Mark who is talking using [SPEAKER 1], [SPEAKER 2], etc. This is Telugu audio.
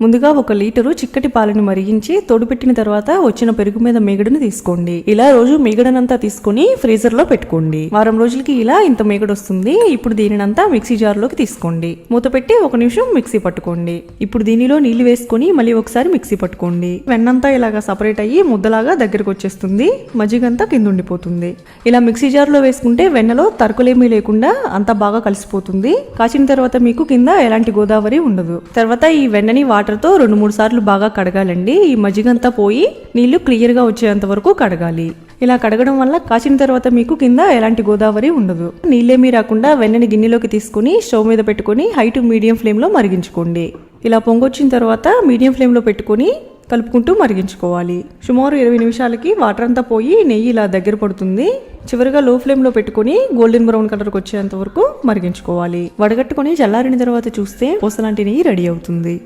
[SPEAKER 1] ముందుగా 1 లీటరు చిక్కటి పాలను మరిగించి తోడుపెట్టిన తర్వాత వచ్చిన పెరుగు మీద మీగడను తీసుకోండి. ఇలా రోజు మీగడనంతా తీసుకుని ఫ్రీజర్ లో పెట్టుకోండి. వారం రోజులకి ఇలా ఇంత మీగడ వస్తుంది. ఇప్పుడు దీనినంతా మిక్సీ జార్ లోకి తీసుకోండి. మూత పెట్టి 1 నిమిషం మిక్సీ పట్టుకోండి. ఇప్పుడు దీనిలో నీళ్లు వేసుకుని మళ్ళీ ఒకసారి మిక్సీ పట్టుకోండి. వెన్నంతా ఇలాగా సపరేట్ అయ్యి ముద్దలాగా దగ్గరకు వచ్చేస్తుంది. మజ్జిగంతా కింద ఉండిపోతుంది. ఇలా మిక్సీ జార్ లో వేసుకుంటే వెన్నలో తరుకులేమీ లేకుండా అంతా బాగా కలిసిపోతుంది. కాచిన తర్వాత మీకు కింద ఎలాంటి గోదావరి ఉండదు. తర్వాత ఈ వెన్నని వాటర్తో 2-3 సార్లు బాగా కడగాలండి. ఈ మజ్జిగంతా పోయి నీళ్లు క్లియర్ గా వచ్చేంత వరకు కడగాలి. ఇలా కడగడం వల్ల కాచిన తర్వాత మీకు కింద ఎలాంటి గోదావరి ఉండదు. నీళ్ళేమీ రాకుండా వెన్నని గిన్నెలోకి తీసుకుని స్టవ్ మీద పెట్టుకుని హై టు మీడియం ఫ్లేమ్ లో మరిగించుకోండి. ఇలా పొంగొచ్చిన తర్వాత మీడియం ఫ్లేమ్ లో పెట్టుకుని కలుపుకుంటూ మరిగించుకోవాలి. సుమారు 20 నిమిషాలకి వాటర్ అంతా పోయి నెయ్యి ఇలా దగ్గర పడుతుంది. చివరిగా లో ఫ్లేమ్ లో పెట్టుకుని గోల్డెన్ బ్రౌన్ కలర్ కి వచ్చేంత వరకు మరిగించుకోవాలి. వడగట్టుకుని చల్లారిన తర్వాత చూస్తే పూసలాంటి నెయ్యి రెడీ అవుతుంది.